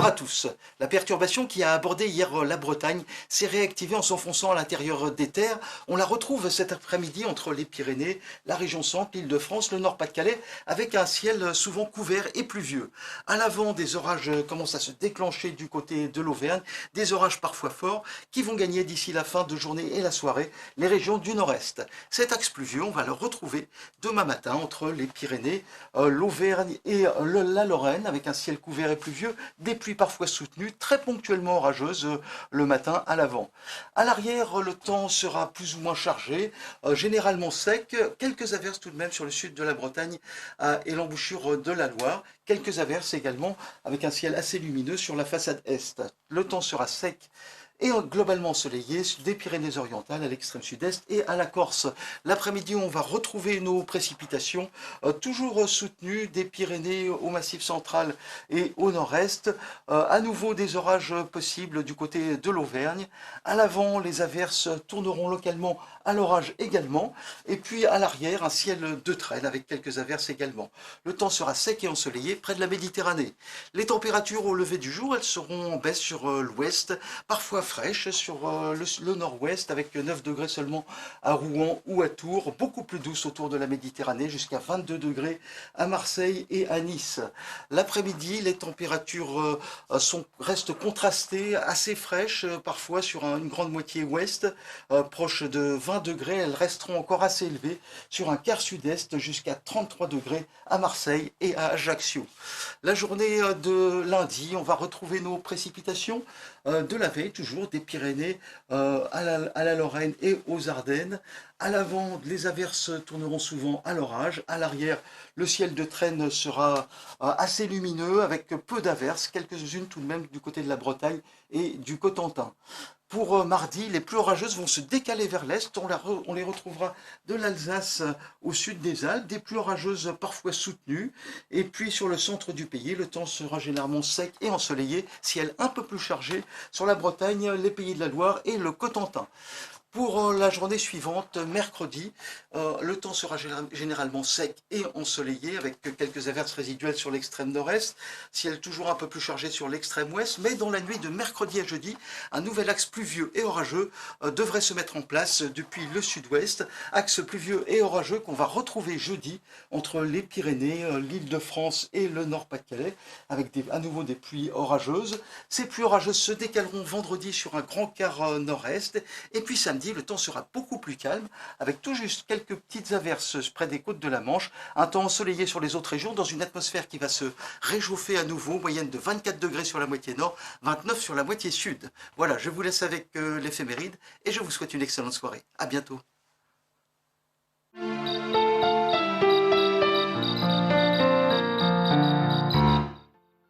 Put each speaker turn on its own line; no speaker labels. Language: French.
Bonsoir à tous. La perturbation qui a abordé hier la Bretagne s'est réactivée en s'enfonçant à l'intérieur des terres. On la retrouve cet après-midi entre les Pyrénées, la région centre, l'Île-de-France, le Nord-Pas-de-Calais, avec un ciel souvent couvert et pluvieux. À l'avant, des orages commencent à se déclencher du côté de l'Auvergne, des orages parfois forts qui vont gagner d'ici la fin de journée et la soirée les régions du nord-est. Cet axe pluvieux, on va le retrouver demain matin entre les Pyrénées, l'Auvergne et la Lorraine, avec un ciel couvert et pluvieux, des pluies parfois soutenues, très ponctuellement orageuses le matin à l'avant. À l'arrière, le temps sera plus ou moins chargé, généralement sec, quelques averses tout de même sur le sud de la Bretagne et l'embouchure de la Loire, quelques averses également avec un ciel assez lumineux sur la façade est. Le temps sera sec et globalement ensoleillé des Pyrénées-Orientales à l'extrême sud-est et à la Corse. L'après-midi, on va retrouver nos précipitations, toujours soutenues des Pyrénées au Massif central et au nord-est. À nouveau des orages possibles du côté de l'Auvergne. À l'avant, les averses tourneront localement à l'orage également. Et puis à l'arrière, un ciel de traîne avec quelques averses également. Le temps sera sec et ensoleillé près de la Méditerranée. Les températures au lever du jour, elles seront en baisse sur l'ouest, parfois fraîches sur le nord-ouest avec 9 degrés seulement à Rouen ou à Tours, beaucoup plus douce autour de la Méditerranée, jusqu'à 22 degrés à Marseille et à Nice. L'après-midi, les températures restent contrastées, assez fraîches, parfois sur une grande moitié ouest, proche de 20 degrés. Elles resteront encore assez élevées sur un quart sud-est jusqu'à 33 degrés à Marseille et à Ajaccio. La journée de lundi, on va retrouver nos précipitations de la veille, toujours des Pyrénées à la Lorraine et aux Ardennes. À l'avant, les averses tourneront souvent à l'orage. À l'arrière, le ciel de traîne sera assez lumineux avec peu d'averses, quelques-unes tout de même du côté de la Bretagne et du Cotentin. Pour mardi, les plus orageuses vont se décaler vers l'est. On les retrouvera de l'Alsace au sud des Alpes, des pluies orageuses parfois soutenues. Et puis sur le centre du pays, le temps sera généralement sec et ensoleillé, ciel un peu plus chargé sur la Bretagne, les Pays de la Loire et le Cotentin. Pour la journée suivante, mercredi, le temps sera généralement sec et ensoleillé avec quelques averses résiduelles sur l'extrême nord-est, ciel toujours un peu plus chargé sur l'extrême ouest, mais dans la nuit de mercredi à jeudi, un nouvel axe pluvieux et orageux devrait se mettre en place depuis le sud-ouest, axe pluvieux et orageux qu'on va retrouver jeudi entre les Pyrénées, l'Île-de-France et le Nord-Pas-de-Calais, avec à nouveau des pluies orageuses. Ces pluies orageuses se décaleront vendredi sur un grand quart nord-est, et puis samedi, le temps sera beaucoup plus calme, avec tout juste quelques petites averses près des côtes de la Manche, un temps ensoleillé sur les autres régions, dans une atmosphère qui va se réchauffer à nouveau, moyenne de 24 degrés sur la moitié nord, 29 sur la moitié sud. Voilà, je vous laisse avec l'éphéméride, et je vous souhaite une excellente soirée. À bientôt.